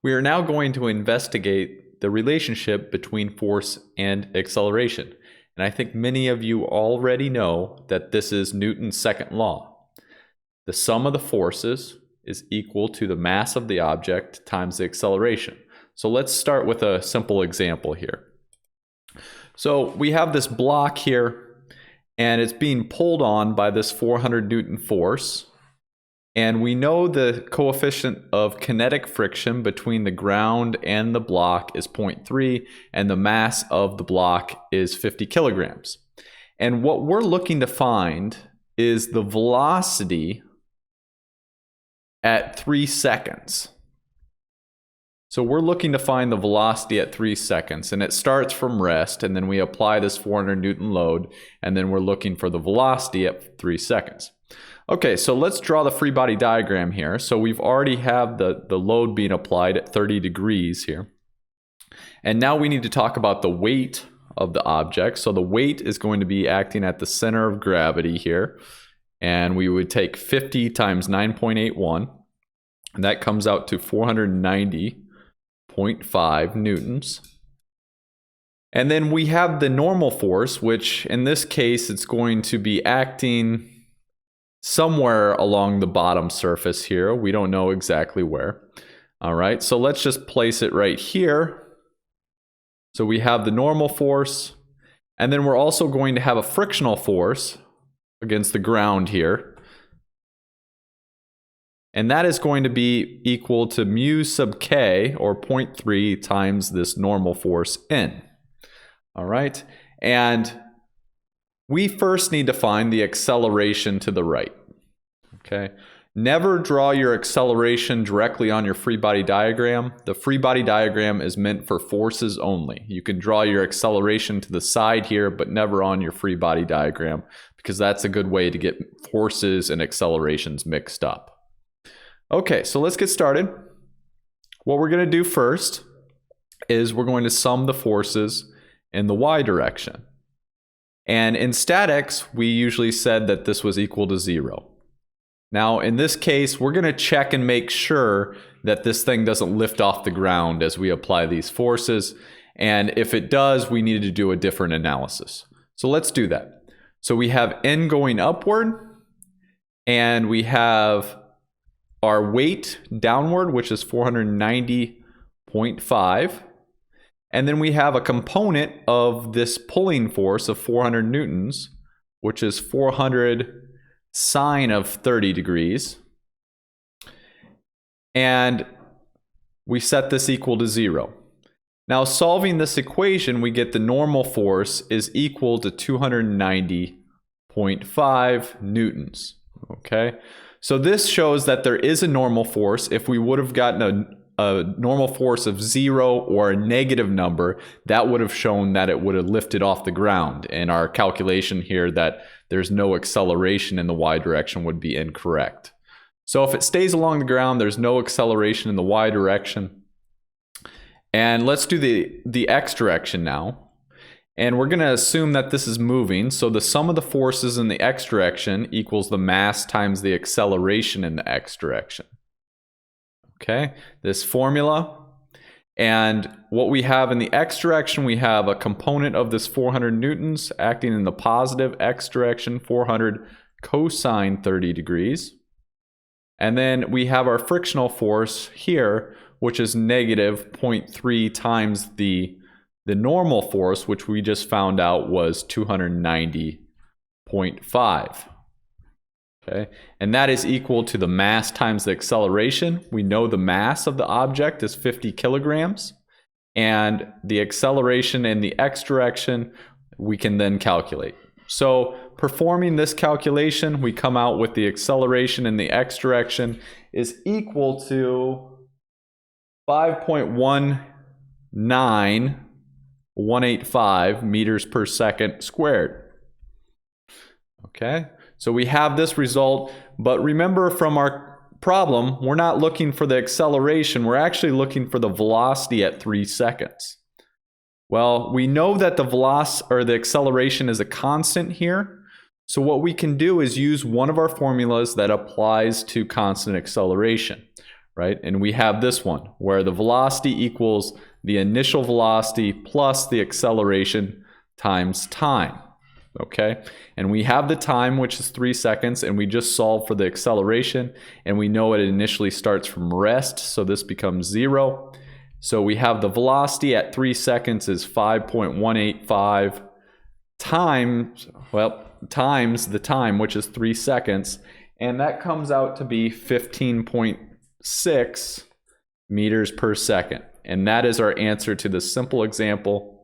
We are now going to investigate the relationship between force and acceleration. And I think many of you already know that this is Newton's second law. The sum of the forces is equal to the mass of the object times the acceleration. So let's start with a simple example here. So we have this block here, and it's being pulled on by this 400 Newton force. And we know the coefficient of kinetic friction between the ground and the block is 0.3, and the mass of the block is 50 kilograms. And what we're looking to find is the velocity at 3 seconds. So we're looking to find the velocity at 3 seconds, and it starts from rest, and then we apply this 400 Newton load, and then we're looking for the velocity at 3 seconds. Okay, so let's draw the free body diagram here. So we've already have the load being applied at 30 degrees here. And now we need to talk about the weight of the object. So the weight is going to be acting at the center of gravity here. And we would take 50 times 9.81, and that comes out to 490.5 newtons. And then we have the normal force, which in this case, it's going to be acting somewhere along the bottom surface here. We don't know exactly where. All right, so let's just place it right here. So we have the normal force, and then we're also going to have a frictional force against the ground here. And that is going to be equal to mu sub k, or 0.3, times this normal force N. All right, and we first need to find the acceleration to the right. Okay, never draw your acceleration directly on your free body diagram. The free body diagram is meant for forces only. You can draw your acceleration to the side here, but never on your free body diagram, because that's a good way to get forces and accelerations mixed up. Okay, so let's get started. What we're going to do first is we're going to sum the forces in the y direction. And in statics, we usually said that this was equal to 0. Now, in this case, we're going to check and make sure that this thing doesn't lift off the ground as we apply these forces. And if it does, we need to do a different analysis. So let's do that. So we have N going upward, and we have our weight downward, which is 490.5. And then we have a component of this pulling force of 400 newtons, which is 400 sine of 30 degrees. And we set this equal to 0. Now, solving this equation, we get the normal force is equal to 290.5 newtons. Okay, so this shows that there is a normal force. If we would have gotten a normal force of 0 or a negative number, that would have shown that it would have lifted off the ground. And our calculation here that there's no acceleration in the y direction would be incorrect. So if it stays along the ground, there's no acceleration in the y direction. And let's do the x direction now. And we're going to assume that this is moving. So the sum of the forces in the x direction equals the mass times the acceleration in the x direction. Okay, this formula. And what we have in the x direction, we have a component of this 400 newtons acting in the positive x direction, 400 cosine 30 degrees. And then we have our frictional force here, which is negative 0.3 times the normal force, which we just found out was 290.5. Okay, and that is equal to the mass times the acceleration. We know the mass of the object is 50 kilograms, and the acceleration in the x direction we can then calculate. So performing this calculation, we come out with the acceleration in the x direction is equal to 5.19185 meters per second squared. Okay, so we have this result, but remember from our problem, we're not looking for the acceleration, we're actually looking for the velocity at 3 seconds. Well, we know that the velocity or the acceleration is a constant here. So what we can do is use one of our formulas that applies to constant acceleration, right? And we have this one where the velocity equals the initial velocity plus the acceleration times time, okay? And we have the time, which is 3 seconds, and we just solve for the acceleration, and we know it initially starts from rest, so this becomes 0. So we have the velocity at 3 seconds is 5.185 times the time, which is 3 seconds, and that comes out to be 15.6 meters per second. And that is our answer to this simple example